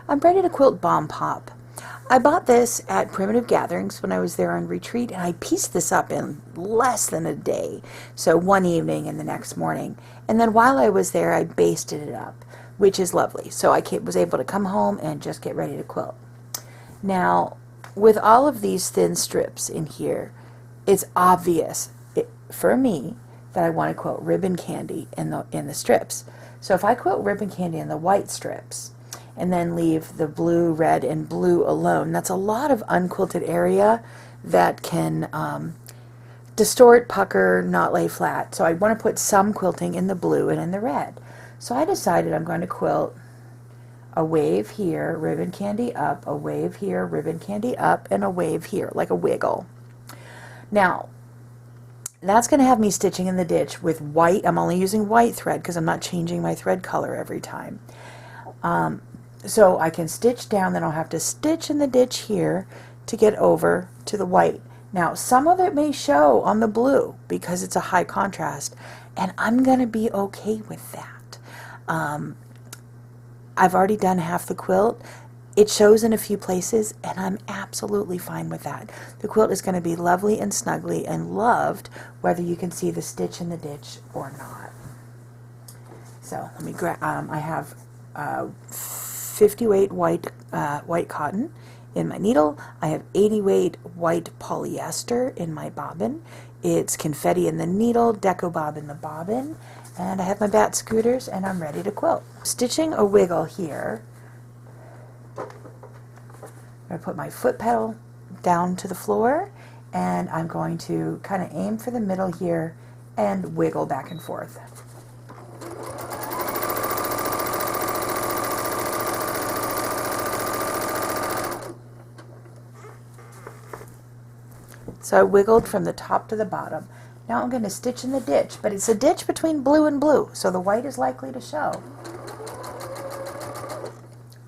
I'm ready to quilt Bomb Pop. I bought this at Primitive Gatherings when I was there on retreat, and I pieced this up in less than a day. So one evening and the next morning. And then while I was there, I basted it up, which is lovely. So I was able to come home and just get ready to quilt. Now, with all of these thin strips in here, it's obvious for me that I want to quilt ribbon candy in the strips. So if I quilt ribbon candy in the white strips, and then leave the blue, red, and blue alone, that's a lot of unquilted area that can distort, pucker, not lay flat. So I want to put some quilting in the blue and in the red. So I decided I'm going to quilt a wave here, ribbon candy up, a wave here, ribbon candy up, and a wave here, like a wiggle. Now, that's going to have me stitching in the ditch with white. I'm only using white thread because I'm not changing my thread color every time. So I can stitch down, then I'll have to stitch in the ditch here to get over to the white. Now, some of it may show on the blue because it's a high contrast, and I'm going to be okay with that. I've already done half the quilt. It shows in a few places, and I'm absolutely fine with that. The quilt is going to be lovely and snuggly and loved, whether you can see the stitch in the ditch or not. So let me grab, I have 50 weight white cotton in my needle. I have 80 weight white polyester in my bobbin. It's confetti in the needle, deco bob in the bobbin, and I have my bat scooters, and I'm ready to quilt. Stitching a wiggle here. I'm going to put my foot pedal down to the floor, and I'm going to kind of aim for the middle here and wiggle back and forth. So I wiggled from the top to the bottom. Now I'm going to stitch in the ditch, but it's a ditch between blue and blue, so the white is likely to show.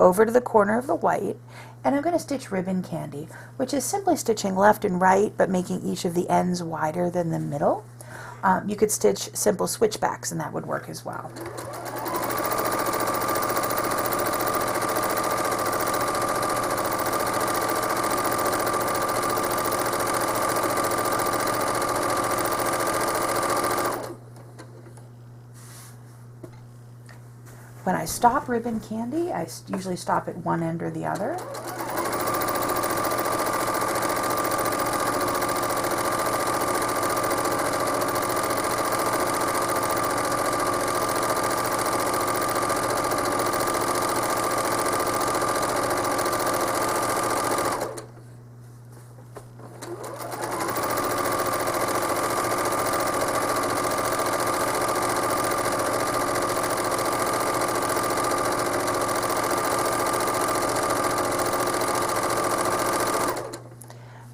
Over to the corner of the white, and I'm going to stitch ribbon candy, which is simply stitching left and right, but making each of the ends wider than the middle. You could stitch simple switchbacks, and that would work as well. When I stop ribbon candy, I usually stop at one end or the other.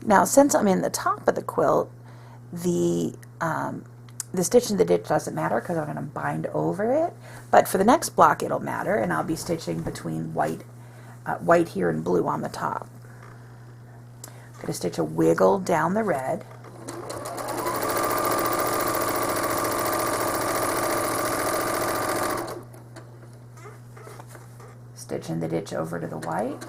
Now, since I'm in the top of the quilt, the stitch in the ditch doesn't matter because I'm going to bind over it. But for the next block, it'll matter, and I'll be stitching between white here and blue on the top. I'm going to stitch a wiggle down the red. Stitch in the ditch over to the white.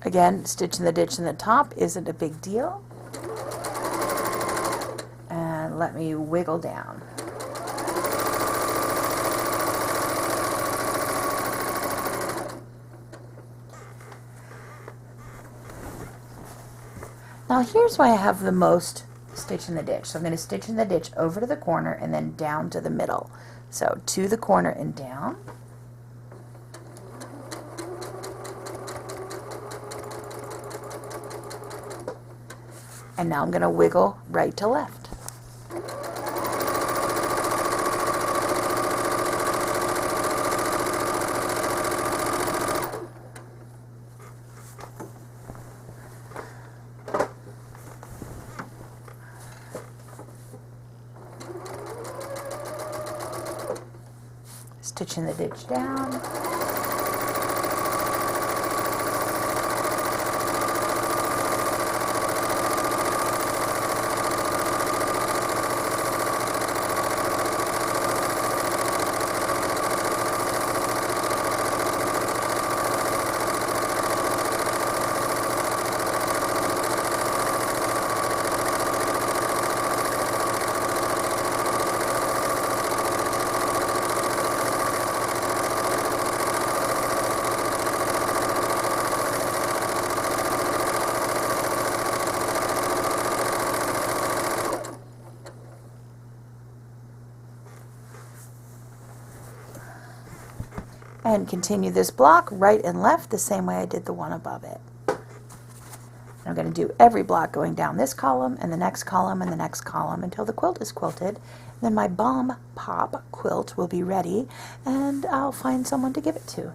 Again, stitching the ditch in the top isn't a big deal. And let me wiggle down. Now here's why I have the most stitch in the ditch. So I'm going to stitch in the ditch over to the corner and then down to the middle. So to the corner and down. And now I'm going to wiggle right to left. Stitching the ditch down. And continue this block right and left the same way I did the one above it. And I'm going to do every block going down this column and the next column and the next column until the quilt is quilted. And then my bomb pop quilt will be ready and I'll find someone to give it to.